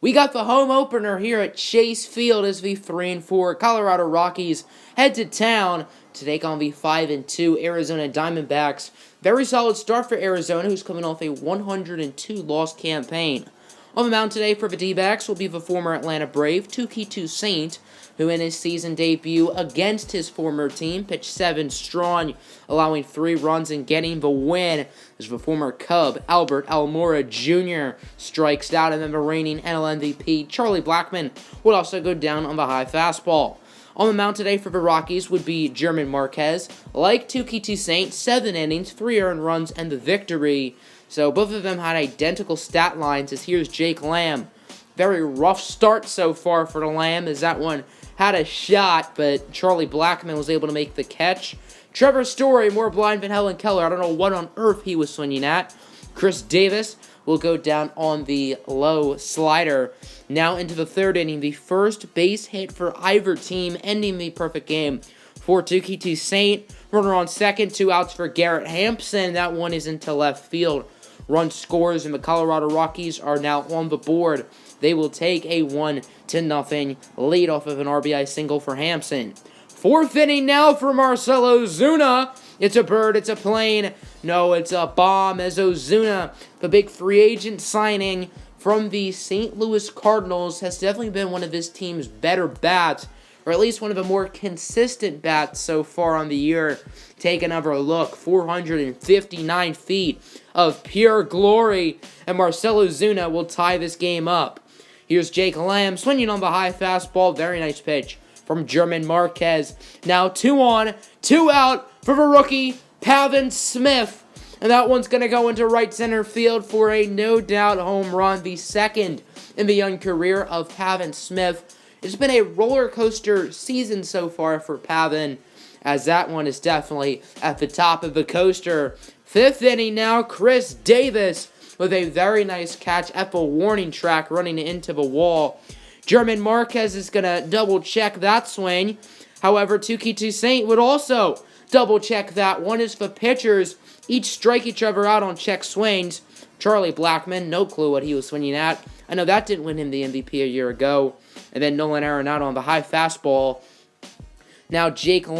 We got the home opener here at Chase Field as the 3-4 Colorado Rockies head to town to take on the 5-2 Arizona Diamondbacks. Very solid start for Arizona, who's coming off a 102-loss campaign. On the mound today for the D-backs will be the former Atlanta Brave, G8-19, who in his season debut against his former team pitched 7 strong, allowing 3 runs and getting the win as the former Cub, Albert Almora Jr., strikes out, and then the reigning NL MVP, Charlie Blackmon, would also go down on the high fastball. On the mound today for the Rockies would be German Marquez, like Touki Toussaint, 7 innings, 3 earned runs, and the victory. So both of them had identical stat lines, as here's Jake Lamb. Very rough start so far for the Lamb, as that one had a shot, but Charlie Blackmon was able to make the catch. Trevor Story, more blind than Helen Keller. I don't know what on earth he was swinging at. Chris Davis will go down on the low slider. Now into the 3rd inning, the first base hit for either team, ending the perfect game for Touki Toussaint. Runner on second, 2 outs for Garrett Hampson. That one is into left field. Run scores, and the Colorado Rockies are now on the board. They will take a 1-0 lead off of an RBI single for Hampson. 4th inning now for Marcell Ozuna. It's a bird, it's a plane. No, it's a bomb, as Ozuna, the big free agent signing from the St. Louis Cardinals, has definitely been one of his team's better bats, or at least one of the more consistent bats so far on the year. Take another look. 459 feet of pure glory, and Marcell Ozuna will tie this game up. Here's Jake Lamb swinging on the high fastball. Very nice pitch from German Marquez. Now 2 on, 2 out for the rookie, Pavin Smith. And that one's going to go into right center field for a no-doubt home run, the 2nd in the young career of Pavin Smith. It's been a roller coaster season so far for Pavin, as that one is definitely at the top of the coaster. 5th inning now, Chris Davis with a very nice catch at the warning track, running into the wall. German Marquez is going to double-check that swing. However, Touki Toussaint would also double-check that one, as the pitchers each strike each other out on check swings. Charlie Blackmon, no clue what he was swinging at. I know that didn't win him the MVP a year ago. And then Nolan Arenado on the high fastball. Now David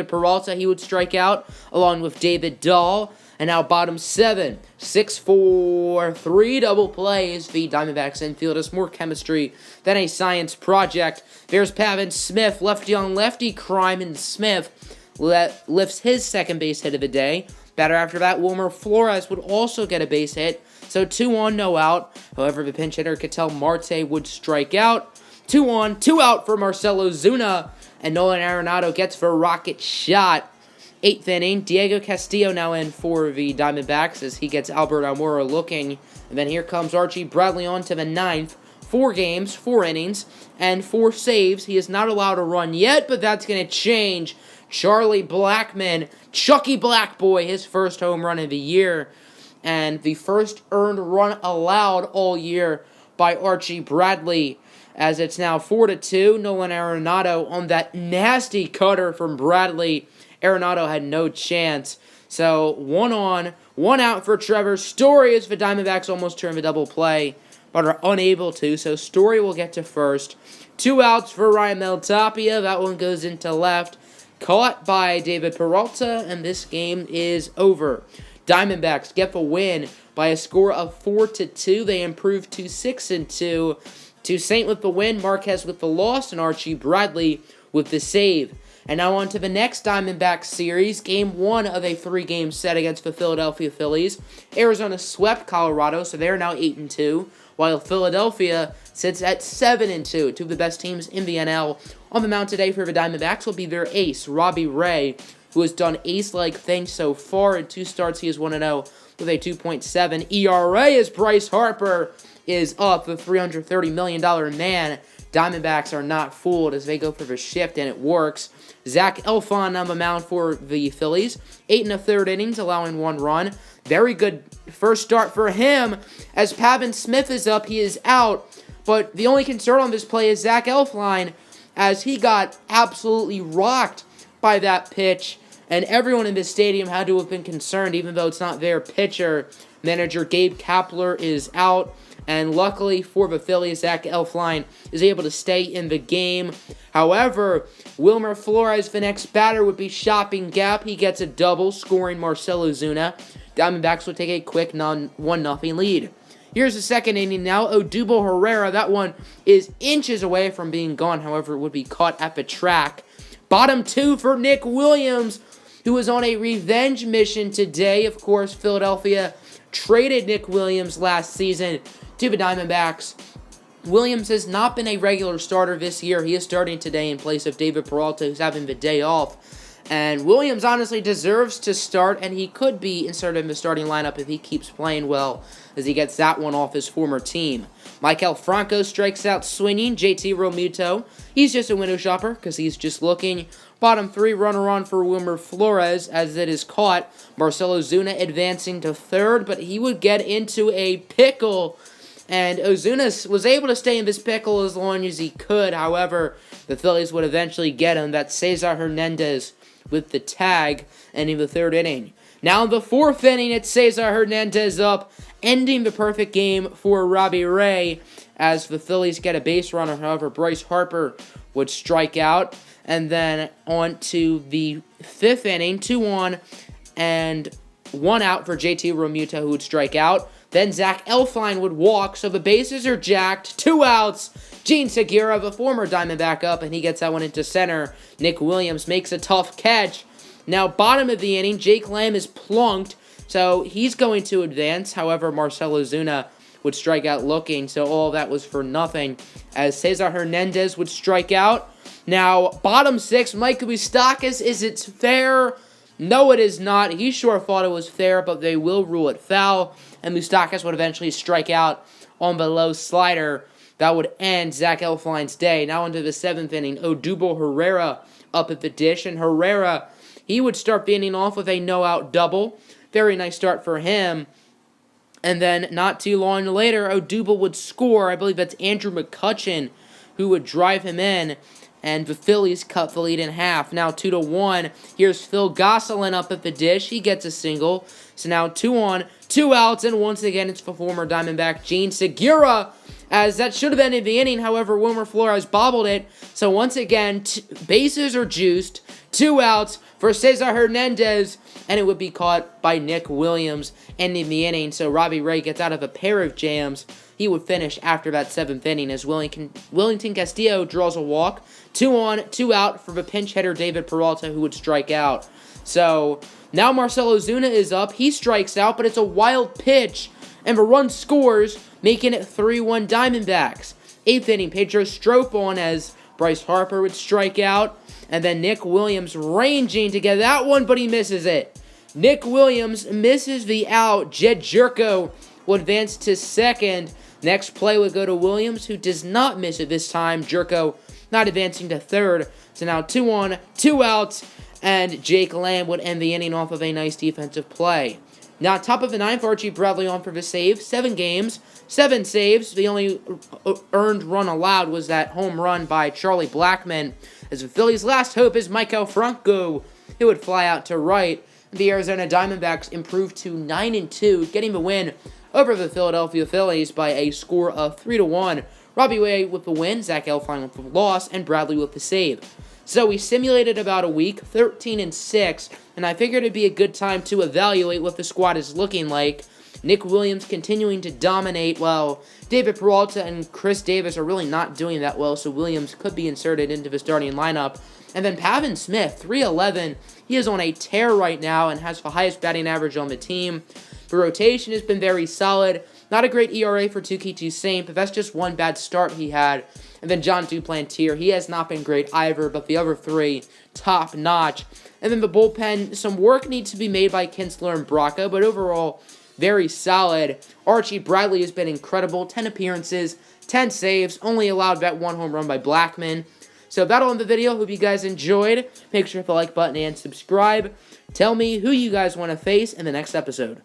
Peralta, he would strike out, along with David Dahl. And now bottom 7, 6-4, 3 double plays. The Diamondbacks infield has more chemistry than a science project. There's Pavin Smith, lefty on lefty crime, and Smith lifts his second base hit of the day. Batter after that, Wilmer Flores would also get a base hit. So 2 on, no out. However, the pinch hitter Ketel Marte would strike out. 2 on, 2 out for Marcell Ozuna. And Nolan Arenado gets the rocket shot. 8th inning, Diego Castillo now in for the Diamondbacks as he gets Albert Almora looking. And then here comes Archie Bradley on to the 9th. 4 games, 4 innings, and 4 saves. He is not allowed to run yet, but that's going to change. Charlie Blackmon, Chucky Blackboy, his first home run of the year, and the first earned run allowed all year by Archie Bradley, as it's now 4-2. Nolan Arenado on that nasty cutter from Bradley. Arenado had no chance. So 1 on, 1 out for Trevor Story, as the Diamondbacks almost turn the double play, but are unable to. So Story will get to first. 2 outs for Ryan Tapia. That one goes into left. Caught by David Peralta, and this game is over. Diamondbacks get the win by a score of 4-2. They improve to 6-2. Toussaint with the win, Marquez with the loss, and Archie Bradley with the save. And now on to the next Diamondbacks series, Game 1 of a 3-game set against the Philadelphia Phillies. Arizona swept Colorado, so they're now 8-2, while Philadelphia sits at 7-2, 2 of the best teams in the NL. On the mound today for the Diamondbacks will be their ace, Robbie Ray, who has done ace-like things so far. In 2 starts, he is 1-0 with a 2.7 ERA, as Bryce Harper is up, the $330 million man. Diamondbacks are not fooled as they go for the shift, and it works. Zach Eflin on the mound for the Phillies. 8 1/3 innings, allowing 1 run. Very good first start for him. As Pavin Smith is up, he is out. But the only concern on this play is Zach Eflin, as he got absolutely rocked by that pitch. And everyone in this stadium had to have been concerned, even though it's not their pitcher. Manager Gabe Kapler is out. And luckily for the Phillies, Zach Eflin is able to stay in the game. However, Wilmer Flores, the next batter, would be shopping gap. He gets a double, scoring Marcell Ozuna. Diamondbacks would take a quick 1-0 lead. Here's the second inning now. Odubel Herrera, that one is inches away from being gone. However, it would be caught at the track. Bottom 2 for Nick Williams, who was on a revenge mission today. Of course, Philadelphia traded Nick Williams last season to the Diamondbacks. Williams has not been a regular starter this year. He is starting today in place of David Peralta, who's having the day off. And Williams honestly deserves to start, and he could be inserted in the starting lineup if he keeps playing well, as he gets that one off his former team. Maikel Franco strikes out swinging. JT Realmuto, he's just a window shopper because he's just looking. Bottom 3, runner on for Wilmer Flores as it is caught. Marcell Ozuna advancing to third, but he would get into a pickle. And Ozuna was able to stay in this pickle as long as he could. However, the Phillies would eventually get him. That's Cesar Hernandez with the tag, ending the third inning. Now in the fourth inning, it's Cesar Hernandez up, ending the perfect game for Robbie Ray as the Phillies get a base runner. However, Bryce Harper would strike out. And then on to the fifth inning, 2-1 and 1 out for JT Realmuto, who would strike out. Then Zach Eflin would walk, so the bases are jacked. 2 outs. Gene Segura, the former Diamondback, up, and he gets that one into center. Nick Williams makes a tough catch. Now, bottom of the inning, Jake Lamb is plunked, so he's going to advance. However, Marcell Ozuna would strike out looking, so all of that was for nothing, as Cesar Hernandez would strike out. Now, bottom 6, Mike Moustakas, is it fair? No, it is not. He sure thought it was fair, but they will rule it foul, and Moustakas would eventually strike out on the low slider. That would end Zach Eflin's day. Now into the 7th inning, Odubel Herrera up at the dish, and Herrera, he would start beating off with a no-out double. Very nice start for him. And then not too long later, Odubel would score. I believe that's Andrew McCutchen who would drive him in. And the Phillies cut the lead in half. Now 2-1. Here's Phil Gosselin up at the dish. He gets a single. So now 2-on, 2 outs. And once again, it's the former Diamondback, Gene Segura. As that should have ended the inning. However, Wilmer Flores bobbled it. So once again, bases are juiced. 2 outs for Cesar Hernandez. And it would be caught by Nick Williams, ending the inning. So Robbie Ray gets out of a pair of jams. He would finish after that 7th inning as Wellington Castillo draws a walk. 2-on, 2 out for the pinch hitter David Peralta, who would strike out. So now Marcell Ozuna is up. He strikes out, but it's a wild pitch. And the run scores, making it 3-1 Diamondbacks. 8th inning, Pedro Strop on as Bryce Harper would strike out. And then Nick Williams ranging to get that one, but he misses it. Nick Williams misses the out. Jed Jerko will advance to second. Next play would go to Williams, who does not miss it this time. Jerko not advancing to third. So now 2-on, 2 outs, and Jake Lamb would end the inning off of a nice defensive play. Now, top of the 9th, Archie Bradley on for the save. 7 games, 7 saves. The only earned run allowed was that home run by Charlie Blackmon. As the Phillies' last hope is Maikel Franco, who would fly out to right. The Arizona Diamondbacks improved to 9-2, getting the win over the Philadelphia Phillies by a score of 3-1. Robbie Ray with the win, Zach Eflin with the loss, and Bradley with the save. So we simulated about a week, 13-6, and I figured it'd be a good time to evaluate what the squad is looking like. Nick Williams continuing to dominate, while David Peralta and Chris Davis are really not doing that well, so Williams could be inserted into the starting lineup. And then Pavin Smith, 3-11. He is on a tear right now and has the highest batting average on the team. The rotation has been very solid. Not a great ERA for Touki Toussaint, but that's just one bad start he had. And then John Duplantier, he has not been great either, but the other 3, top-notch. And then the bullpen, some work needs to be made by Kinsler and Braca, but overall, very solid. Archie Bradley has been incredible. 10 appearances, 10 saves, only allowed that 1 home run by Blackmon. So that'll end the video. Hope you guys enjoyed. Make sure to hit the like button and subscribe. Tell me who you guys want to face in the next episode.